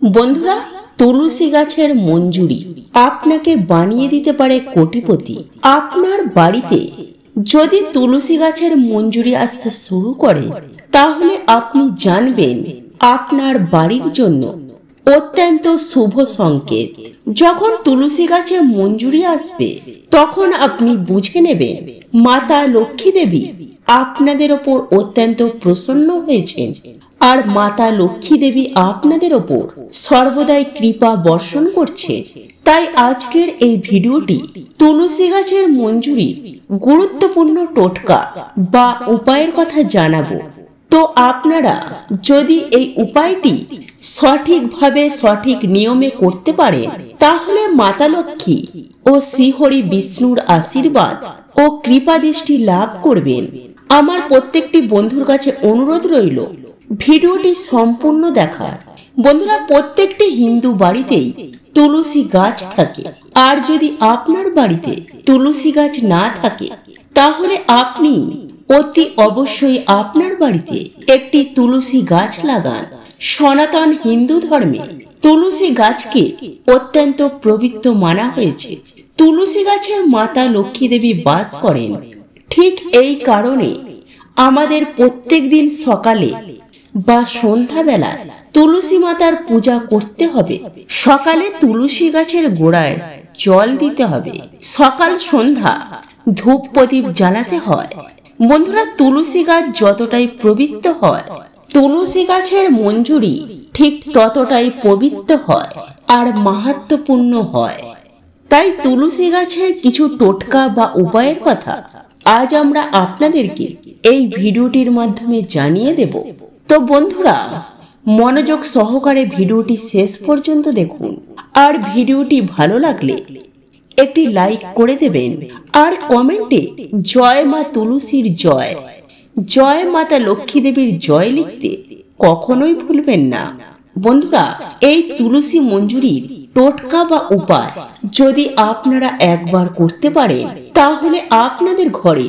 বন্ধুরা, তুলসী গাছের মঞ্জুরি আপনাকে বানিয়ে দিতে পারে কোটিপতি। আপনার বাড়িতে যদি তুলসী গাছের মঞ্জুরি আসতে শুরু করে, তাহলে আপনি জানবেন আপনার বাড়ির জন্য অত্যন্ত শুভ সংকেত। যখন তুলসী গাছে মঞ্জুরি আসবে, তখন আপনি বুঝে নেবেন মাতা লক্ষ্মী দেবী আপনাদের ওপর অত্যন্ত প্রসন্ন হয়েছেন, আর মাতা লক্ষ্মী দেবী আপনাদের ওপর সর্বদাই কৃপা বর্ষণ করছে। তাই আজকের এই ভিডিওটি তুলসী গাছের মঞ্জুরির গুরুত্বপূর্ণ টোটকা বা উপায়ের কথা জানাবো। তো আপনারা যদি এই উপায়টি সঠিকভাবে সঠিক নিয়মে করতে পারেন, তাহলে মাতা লক্ষ্মী ও শ্রীহরি বিষ্ণুর আশীর্বাদ ও কৃপা দৃষ্টি লাভ করবেন। আমার প্রত্যেকটি বন্ধুর কাছে অনুরোধ রইল ভিডিওটি সম্পূর্ণ দেখার। বন্ধুরা, প্রত্যেকটি হিন্দু বাড়িতেই তুলসী গাছ থাকে, আর যদি আপনার বাড়িতে তুলসী গাছ না থাকে, তাহলে আপনি অতি অবশ্যই আপনার বাড়িতে একটি তুলসী গাছ লাগান। সনাতন হিন্দু ধর্মে তুলসী গাছকে অত্যন্ত পবিত্র মানা হয়েছে। তুলসী গাছে মাতা লক্ষ্মী দেবী বাস করেন। ঠিক এই কারণে আমাদের প্রত্যেক দিন সকালে বা সন্ধ্যাবেলায় তুলসী মাতার পূজা করতে হবে। সকালে তুলসী গাছের গোড়ায় জল দিতে হবে, সকাল সন্ধ্যা ধূপ প্রদীপ জ্বালাতে হয়। বন্ধুরা, তুলসী গাছ যতটাই পবিত্র হয়, তুলসী গাছের মঞ্জুরি ঠিক ততটাই পবিত্র হয় আর মাহাত্ম্যপূর্ণ হয়। তাই তুলসী গাছের কিছু টোটকা বা উপায়ের কথা আজ আমরা আপনাদেরকে এই ভিডিওটির মাধ্যমে জানিয়ে দেব। তো বন্ধুরা, মনোযোগ সহকারে ভিডিওটি শেষ পর্যন্ত দেখুন, আর ভিডিওটি ভালো লাগলে একটি লাইক করে দেবেন, আর কমেন্টে জয় মা তুলসীর জয়, জয় মাতা লক্ষ্মী দেবীর জয় লিখতে কখনোই ভুলবেন না। বন্ধুরা, এই তুলসী মঞ্জুরির টোটকা বা উপায় যদি আপনারা একবার করতে পারেন, তাহলে আপনাদের ঘরে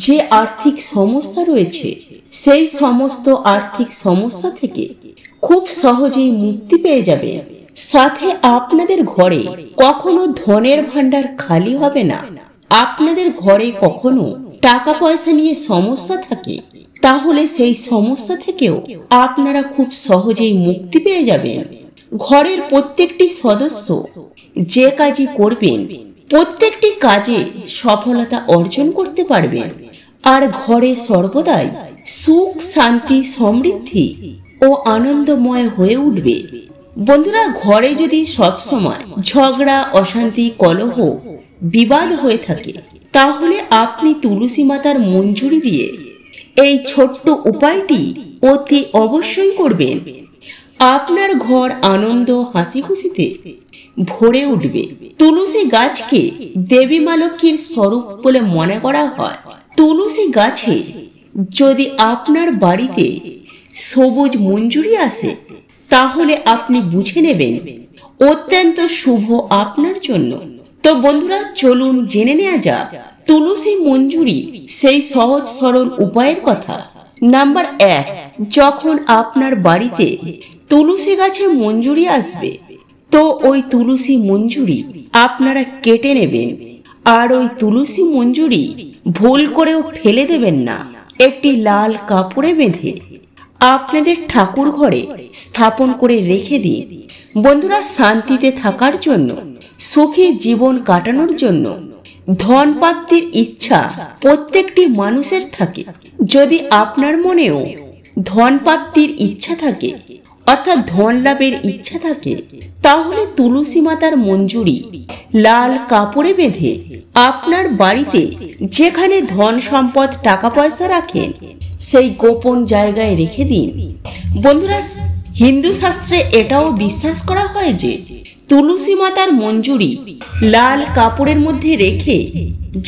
যে আর্থিক সমস্যা রয়েছে, সেই সমস্ত আর্থিক সমস্যা থেকে খুব সহজেই মুক্তি পেয়ে যাবে। সাথে আপনাদের ঘরে কখনো ধনের ভান্ডার খালি হবে না। আপনাদের ঘরে কখনো টাকা পয়সা নিয়ে সমস্যা থাকে, তাহলে সেই সমস্যা থেকেও আপনারা খুব সহজেই মুক্তি পেয়ে যাবেন। ঘরের প্রত্যেকটি সদস্য যে কাজই করবেন, প্রত্যেকটি কাজে সফলতা অর্জন করতে পারবেন, আর ঘরে সর্বদাই সুখ শান্তি সমৃদ্ধি ও আনন্দময় হয়ে উঠবে। বন্ধুরা, ঘরে যদি সবসময় ঝগড়া অশান্তি কলহ বিবাদ হয়ে থাকে, তাহলে আপনি তুলসী মাতার মঞ্জুরি দিয়ে এই ছোট্ট উপায়টি অতি অবশ্যই করবেন। আপনার ঘর আনন্দ হাসি খুশিতে ভরে উঠবে। তুলসী গাছকে দেবী মা লক্ষ্মীর স্বরূপ বলে মনে করা হয়। তুলসী গাছে যদি আপনার বাড়িতে সবুজ মঞ্জুরি আসে, তাহলে আপনি বুঝে নেবেন অত্যন্ত শুভ আপনার জন্য। তো বন্ধুরা, চলুন জেনে নেওয়া যাক তুলসী মঞ্জুরি সেই সহজ সরল উপায়ের কথা। নাম্বার 1, যখন আপনার বাড়িতে তুলসী গাছে মঞ্জুরি আসবে, তো ওই তুলসী মঞ্জুরি আপনারা কেটে নেবেন, আর ওই তুলসী মঞ্জুরি ভুল করেও ফেলে দেবেন না। একটি লাল কাপড়ে বেঁধে আপনাদের ঠাকুর ঘরে স্থাপন করে রেখে দিন। বন্ধুরা, শান্তিতে থাকার জন্য, সুখী জীবন কাটানোর জন্য, ধন প্রাপ্তির ইচ্ছা প্রত্যেকটি মানুষের থাকে। যদি আপনার মনেও ধন প্রাপ্তির ইচ্ছা থাকে, অর্থাৎ ধন লাভের ইচ্ছা থাকে, তাহলে তুলসী মাতার মঞ্জুরি লাল কাপড়ে বেঁধে আপনার বাড়িতে যেখানে ধন সম্পদ টাকা পয়সা রাখেন, সেই গোপন জায়গায় রেখে দিন। বন্ধুরা, হিন্দু শাস্ত্রে এটাও বিশ্বাস করা হয় যে তুলসী মাতার মঞ্জুরি লাল কাপড়ের মধ্যে রেখে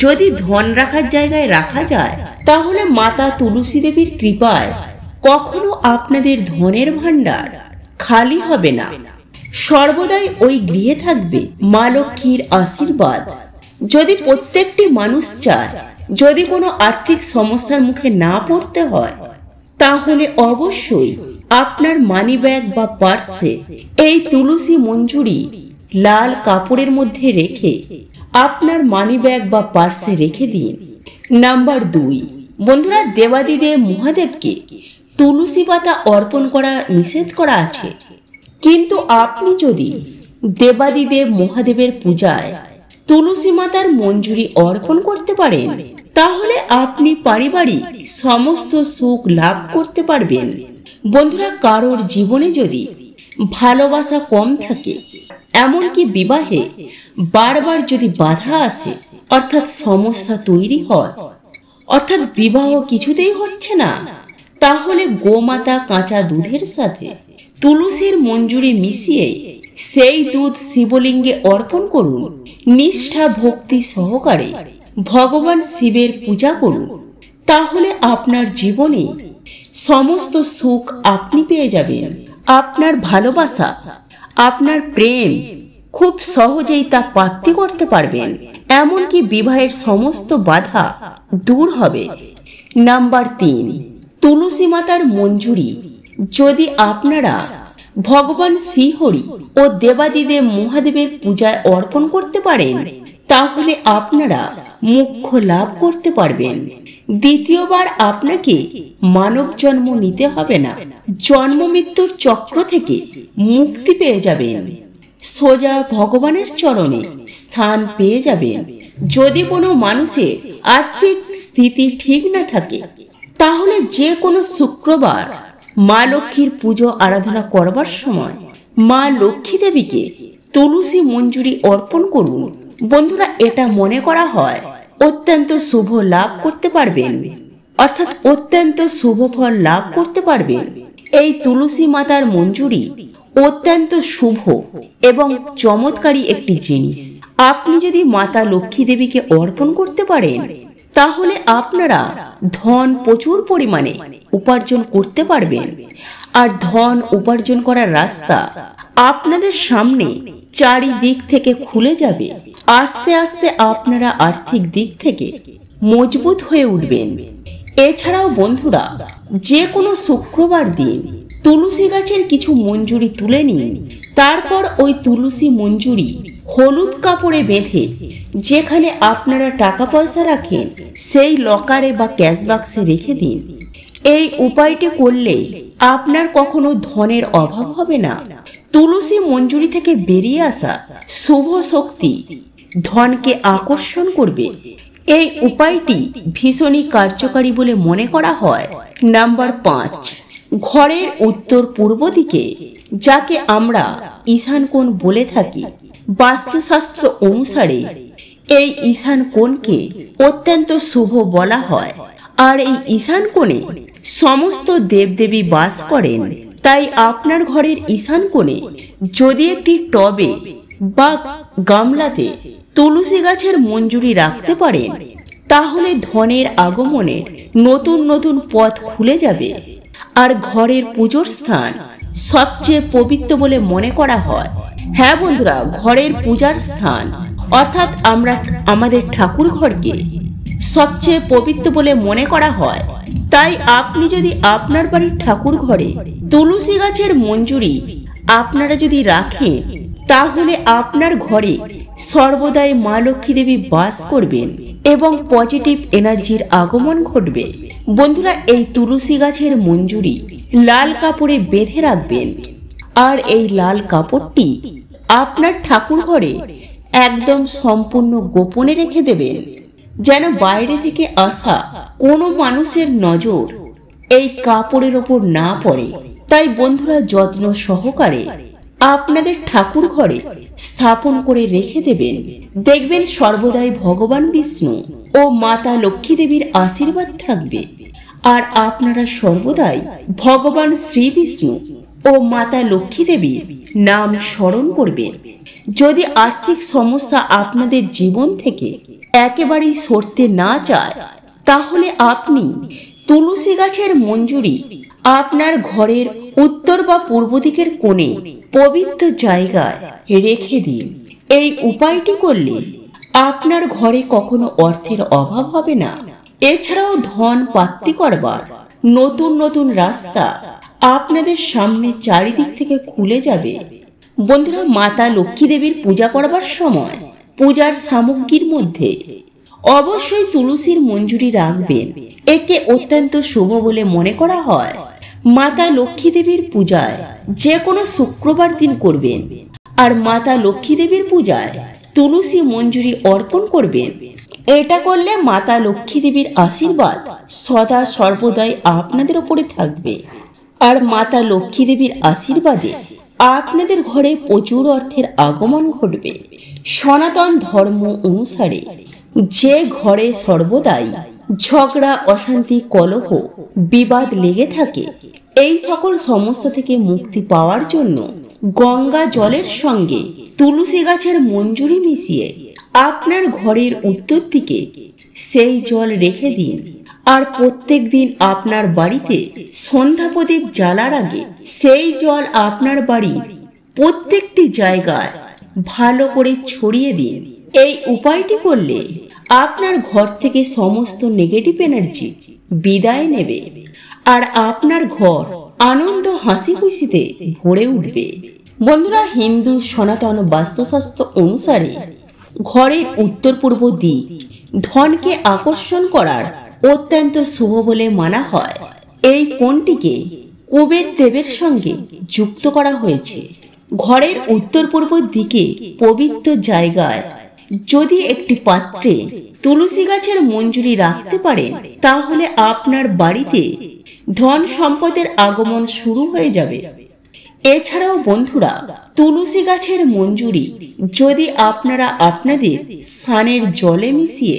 যদি ধন রাখার জায়গায় রাখা যায়, তাহলে মাতা তুলসী দেবীর কৃপায় কখনো আপনাদের ধনের ভান্ডার খালি হবে না। সর্বদাই ওই গৃহে থাকবে মা লক্ষ্মীর আশীর্বাদ। যদি প্রত্যেকটি মানুষ চায় যদি কোনো আর্থিক সমস্যার মুখে না পড়তে হয়, তাহলে অবশ্যই আপনার মানি ব্যাগ বা পার্সে এই তুলসী মঞ্জুরি লাল কাপড়ের মধ্যে রেখে আপনার মানি ব্যাগ বা পার্সে রেখে দিন। নাম্বার 2, বন্ধুরা, দেবাদিদেব মহাদেবকে তুলসী পাতা অর্পণ করা নিষেধ করা আছে, কিন্তু আপনি যদি দেবাদিদেব মহাদেবের পূজায় তুলসী মাতার মঞ্জুরি অর্পণ করতে পারেন, তাহলে আপনি পারিবারিক সমস্ত সুখ লাভ করতে পারবেন। বন্ধুরা, কারোর জীবনে যদি ভালোবাসা কম থাকে, এমনকি বিবাহে বারবার যদি বাধা আসে, অর্থাৎ সমস্যা তৈরি হয়, অর্থাৎ বিবাহ কিছুতেই হচ্ছে না, তাহলে গোমাতা কাঁচা দুধের সাথে তুলসীর মঞ্জুরি মিশিয়ে সেই দুধ শিবলিঙ্গে অর্পণ করুন। নিষ্ঠা ভক্তি সহকারে ভগবান শিবের পূজা করুন, তাহলে আপনার জীবনে সমস্ত সুখ আপনি পেয়ে যাবেন। আপনার ভালোবাসা, আপনার প্রেম খুব সহজেই তা প্রাপ্তি করতে পারবেন, এমনকি বিবাহের সমস্ত বাধা দূর হবে। নাম্বার 3, তুলসী মাতার মঞ্জুরি যদি আপনারা ভগবান শ্রীহরি ও দেবাদিদেব মহাদেবের পূজায় অর্পণ করতে পারেন, তাহলে আপনারা মোক্ষ লাভ করতে পারবেন। দ্বিতীয়বার আপনাকে মানব জন্ম নিতে হবে না, জন্ম মৃত্যুর চক্র থেকে মুক্তি পেয়ে যাবেন, সোজা ভগবানের চরণে স্থান পেয়ে যাবেন। যদি কোনো মানুষের আর্থিক স্থিতি ঠিক না থাকে, তাহলে যে কোনো শুক্রবার মা লক্ষ্মীর পুজো আরাধনা করবার সময় মা লক্ষ্মী দেবীকে তুলসী মঞ্জুরি অর্পণ করুন। বন্ধুরা, এটা মনে করা হয় অত্যন্ত শুভ লাভ করতে পারবেন, অর্থাৎ অত্যন্ত শুভ ফল লাভ করতে পারবেন। এই তুলসী মাতার মঞ্জুরি অত্যন্ত শুভ এবং চমৎকারী একটি জিনিস। আপনি যদি মাতা লক্ষ্মী দেবীকে অর্পণ করতে পারেন, তাহলে আপনারা ধন প্রচুর পরিমাণে উপার্জন করতে পারবেন। আর ধন উপার্জন করার রাস্তা আপনাদের সামনে চারিদিক থেকে খুলে যাবে। আস্তে আস্তে আপনারা আর্থিক দিক থেকে মজবুত হয়ে উঠবেন। এছাড়াও বন্ধুরা, যে কোনো শুক্রবার দিন তুলসী গাছের কিছু মঞ্জুরি তুলে নিন, তারপর ওই তুলসী মঞ্জুরি হলুদ কাপড়ে বেঁধে যেখানে আপনারা টাকা পয়সা রাখেন সেই লকারে বা ক্যাশ বাক্সে রেখে দিন। এই উপায়টি করলে আপনার কখনো ধনের অভাব হবে না। তুলসী মঞ্জুরি থেকে বেরিয়ে আসা শুভ শক্তি ধনকে আকর্ষণ করবে। এই উপায়টি ভীষণই কার্যকারী বলে মনে করা হয়। নাম্বার 5, ঘরের উত্তর পূর্ব দিকে, যাকে আমরা ঈশান কোণ বলে থাকি, বাস্তুশাস্ত্র অনুসারে এই ঈশান কোণকে অত্যন্ত শুভ বলা হয়। আর এই ঈশান কোণে সমস্ত দেবদেবী বাস করেন। তাই আপনার ঘরের ঈশান কোণে যদি একটি টবে বা গামলাতে তুলসী গাছের মঞ্জুরি রাখতে পারেন, তাহলে ধনের আগমনের নতুন নতুন পথ খুলে যাবে। আর ঘরের পুজোর স্থান সবচেয়ে পবিত্র বলে মনে করা হয়। হ্যাঁ বন্ধুরা, ঘরের পূজার স্থান অর্থাৎ আমরা আমাদের ঠাকুর ঘরকে সবচেয়ে পবিত্র বলে মনে করা হয়। তাই আপনি যদি আপনার বাড়ির ঠাকুর ঘরে তুলসী গাছের মঞ্জুরি আপনারা যদি রাখেন, তাহলে আপনার ঘরে সর্বদাই মা লক্ষ্মী দেবী বাস করবেন এবং পজিটিভ এনার্জির আগমন ঘটবে। বন্ধুরা, এই তুলসী গাছের মঞ্জুরি লাল কাপড়ে বেঁধে রাখবেন। আর এই লাল কাপড়টি আপনার ঠাকুর ঘরে একদম সম্পূর্ণ গোপনে রেখে দেবেন, যেন বাইরে থেকে আসা কোনো মানুষের নজর এই কাপড়ের ওপর না পড়ে। তাই বন্ধুরা, যত্ন সহকারে আপনাদের ঠাকুর ঘরে স্থাপন করে রেখে দেবেন। দেখবেন সর্বদাই ভগবান বিষ্ণু ও মাতা লক্ষ্মী দেবীর আশীর্বাদ থাকবে। আর আপনারা সর্বদাই ভগবান শ্রী বিষ্ণু ও মাতা লক্ষ্মী দেবীর নাম স্মরণ করবেন। যদি আর্থিক সমস্যা আপনাদের জীবন থেকে একেবারেই সরতে না চায়, তাহলে আপনি তুলসী গাছের মঞ্জুরি আপনার ঘরের উত্তর বা পূর্ব দিকের কোণে পবিত্র জায়গায় রেখে দিন। এই উপায়টি করলে আপনার ঘরে কখনো অর্থের অভাব হবে না। এছাড়াও ধন প্রাপ্তি করবার নতুন নতুন রাস্তা আপনাদের সামনে চারিদিক থেকে খুলে যাবে। বন্ধুরা, মাতা লক্ষ্মী দেবীর পূজা করবার সময় পূজার সামগ্রীর মধ্যে অবশ্যই তুলসীর মঞ্জুরি রাখবেন। একে অত্যন্ত শুভ বলে মনে করা হয়। মাতা লক্ষ্মী দেবীর পূজায় যে কোনো শুক্রবার দিন করবেন, আর মাতা লক্ষ্মী দেবীর পূজায় তুলসী মঞ্জুরি অর্পণ করবেন। এটা করলে মাতা লক্ষ্মী দেবীর আশীর্বাদ সদা সর্বদাই আপনাদের উপরে থাকবে, আর মাতা লক্ষ্মী দেবীর আশীর্বাদে আপনাদের ঘরে প্রচুর অর্থের আগমন ঘটবে। সনাতন ধর্ম অনুসারে যে ঘরে সর্বদাই ঝগড়া, অশান্তি, কলহ, বিবাদ লেগে থাকে, এই সকল সমস্যা থেকে মুক্তি পাওয়ার জন্য গঙ্গা জলের সঙ্গে তুলসী গাছের মঞ্জুরি মিশিয়ে আপনার ঘরের উত্তর দিকে সেই জল রেখে দিন। আর প্রত্যেক দিন আপনার বাড়িতে সন্ধ্যা প্রদীপ জ্বালার আগে সেই জল আপনার বাড়ির প্রত্যেকটি জায়গায় ভালো করে ছড়িয়ে দিন। এই উপায়টি করলে আপনার ঘর থেকে সমস্ত নেগেটিভ এনার্জি বিদায় নেবে, আর আপনার ঘর আনন্দ হাসি খুশিতে ভরে উঠবে। বন্ধুরা, হিন্দু সনাতন বাস্তুশাস্ত্র অনুসারে ঘরের উত্তর পূর্ব দিক ধনকে আকর্ষণ করার অত্যন্ত শুভ বলে মানা হয়। এই কোণটিকে কুবের দেবের সঙ্গে যুক্ত করা হয়েছে। ঘরের উত্তর পূর্ব দিকে পবিত্র জায়গায় যদি একটি পাত্রে তুলসী গাছের মঞ্জুরি রাখতে পারেন, তাহলে আপনার বাড়িতে ধন সম্পদের আগমন শুরু হয়ে যাবে। এছাড়াও বন্ধুরা, তুলসী গাছের মঞ্জুরি যদি আপনারা আপনাদের স্নানের জলে মিশিয়ে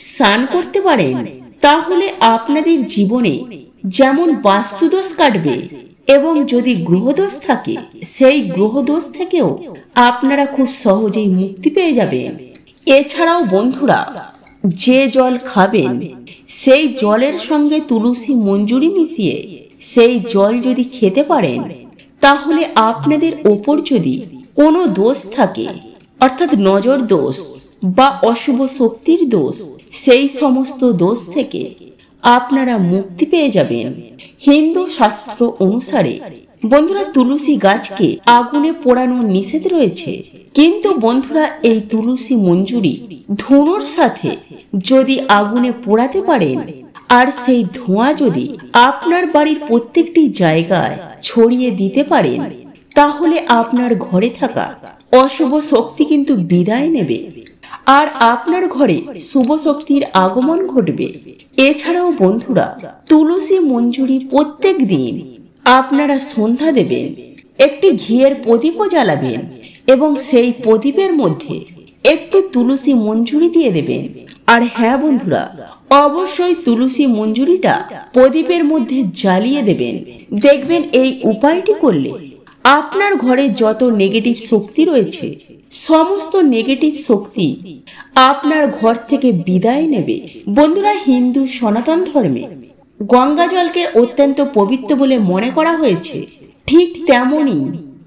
স্নান করতে পারেন, তাহলে আপনাদের জীবনে যেমন বাস্তুদোষ কাটবে, এবং যদি গ্রহদোষ থাকে সেই গ্রহদোষ থেকেও আপনারা খুব সহজেই মুক্তি পেয়ে যাবেন। এছাড়াও বন্ধুরা, যে জল খাবেন সেই জলের সঙ্গে তুলসী মঞ্জুরি মিশিয়ে সেই জল যদি খেতে পারেন, তাহলে আপনাদের ওপর যদি কোনো দোষ থাকে, অর্থাৎ নজর দোষ বা অশুভ শক্তির দোষ, সেই সমস্ত দোষ থেকে আপনারা মুক্তি পেয়ে যাবেন। হিন্দু শাস্ত্র অনুসারে বন্ধুরা, তুলসী গাছকে আগুনে পোড়ানো নিষেধ রয়েছে, কিন্তু বন্ধুরা এই তুলসী মঞ্জুরি ধুনোর সাথে যদি আগুনে পোড়াতে পারেন, আর সেই ধোঁয়া যদি আপনার বাড়ির প্রত্যেকটি জায়গায় ছড়িয়ে দিতে পারেন, তাহলে আপনার ঘরে থাকা অশুভ শক্তি কিন্তু বিদায় নেবে, আর আপনার ঘরে শুভ শক্তির আগমন ঘটবে। এছাড়াও বন্ধুরা, তুলসী মঞ্জুরি প্রত্যেক দিন আপনারা সন্ধ্যা দেবেন, একটি ঘিয়ের প্রদীপও জ্বালাবেন, এবং সেই প্রদীপের মধ্যে একটু তুলসী মঞ্জুরি দিয়ে দেবেন। আর হ্যাঁ বন্ধুরা, অবশ্যই তুলসী মঞ্জুরিটা প্রদীপের মধ্যে জ্বালিয়ে দেবেন। দেখবেন এই উপায়টি করলে আপনার ঘরে যত নেগেটিভ শক্তি রয়েছে, সমস্ত নেগেটিভ শক্তি আপনার ঘর থেকে বিদায় নেবে। বন্ধুরা, হিন্দু সনাতন ধর্মে গঙ্গা জলকে অত্যন্ত পবিত্র বলে মনে করা হয়েছে, ঠিক তেমনি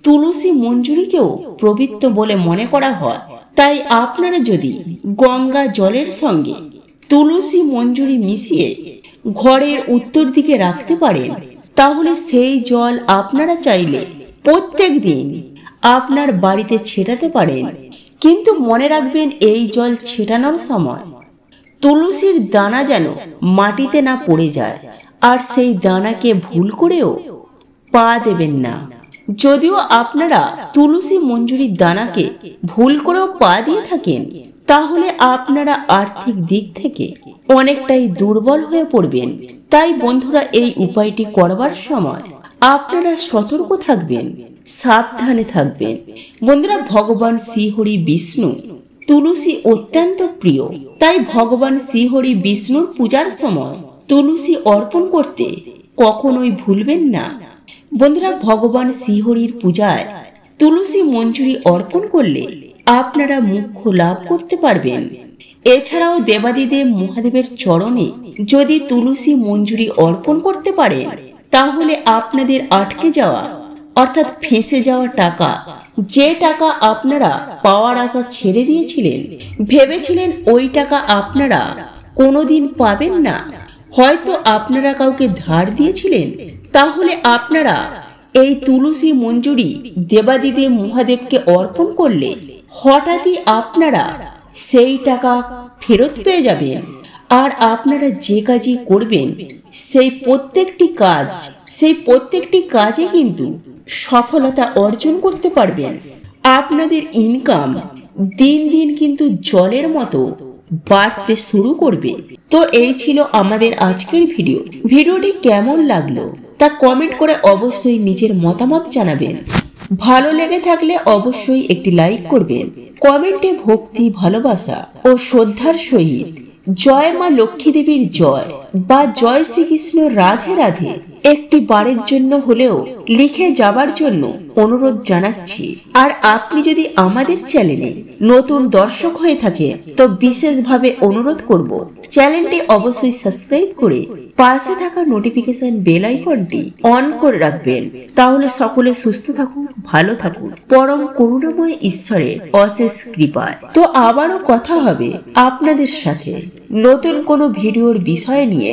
তুলসী মঞ্জুরিকেও পবিত্র বলে মনে করা হয়। তাই আপনারা যদি গঙ্গা জলের সঙ্গে তুলসী মঞ্জুরি মিশিয়ে ঘরের উত্তর দিকে রাখতে পারেন, তাহলে সেই জল আপনারা চাইলে প্রত্যেক দিন আপনার বাড়িতে ছেটাতে পারেন। কিন্তু মনে রাখবেন, এই জল ছেটানোর সময় তুলসীর দানা যেন মাটিতে না পড়ে যায়, আর সেই দানাকে ভুল করেও পা দেবেন না। যদিও আপনারা তুলসী মঞ্জুরির দানাকে ভুল করেও পা দিয়ে থাকেন, তাহলে আপনারা আর্থিক দিক থেকে অনেকটাই দুর্বল হয়ে পড়বেন। তাই বন্ধুরা, এই উপায়টি করবার সময় আপনারা সতর্ক থাকবেন, সাবধানে থাকবেন। বন্ধুরা, ভগবান শ্রীহরি বিষ্ণু তুলসী অত্যন্ত প্রিয়, তাই ভগবান শ্রীহরি বিষ্ণুর পূজার সময় তুলসী অর্পণ করতে কখনোই ভুলবেন না। বন্ধুরা, ভগবান শ্রীহরির পূজায় তুলসী মঞ্জুরি অর্পণ করলে আপনারা মোক্ষ লাভ করতে পারবেন। এছাড়াও দেবাদিদেব মহাদেবের চরণে যদি তুলসী মঞ্জুরি অর্পণ করতে পারেন, তাহলে আপনাদের আটকে যাওয়া, অর্থাৎ ফেঁসে যাওয়া টাকা, যে টাকা আপনারা পাওয়ার আশা ছেড়ে দিয়েছিলেন, ভেবেছিলেন ওই টাকা আপনারা কোনোদিন পাবেন না, হয়তো আপনারা কাউকে ধার দিয়েছিলেন, তাহলে আপনারা এই তুলসী মঞ্জুরি দেবাদিদেব মহাদেবকে অর্পণ করলে হঠাৎই আপনারা সেই টাকা ফেরত পেয়ে যাবেন। আর আপনারা যে কাজই করবেন সেই প্রত্যেকটি কাজে কিন্তু সফলতা অর্জন করতে পারবেন। আপনাদের ইনকাম দিন দিন কিন্তু জলের মতো বাড়তে শুরু করবে। তো এই ছিল আমাদের আজকের ভিডিওটি কেমন লাগলো তা কমেন্ট করে অবশ্যই নিজের মতামত জানাবেন। ভালো লেগে থাকলে অবশ্যই একটি লাইক করবেন। কমেন্টে ভক্তি, ভালোবাসা ও শ্রদ্ধার সহিত জয় মা লক্ষ্মী দেবীর জয় বা জয় শ্রীকৃষ্ণ রাধে রাধে একটি বারের জন্য হলেও লিখে যাবার জন্য অনুরোধ জানাচ্ছি। আর আপনি যদি আমাদের চ্যানেলে নতুন দর্শক হয়ে থাকে তো বিশেষভাবে অনুরোধ করব চ্যানেলটি অবশ্যই সাবস্ক্রাইব করে পাশে থাকা নোটিফিকেশন বেল আইকনটি অন করে রাখবেন। তাহলে সকলে সুস্থ থাকুন, ভালো থাকুন, পরম করুণাময় ঈশ্বরের অশেষ কৃপায়। তো আবারও কথা হবে আপনাদের সাথে নতুন কোনো ভিডিওর বিষয় নিয়ে।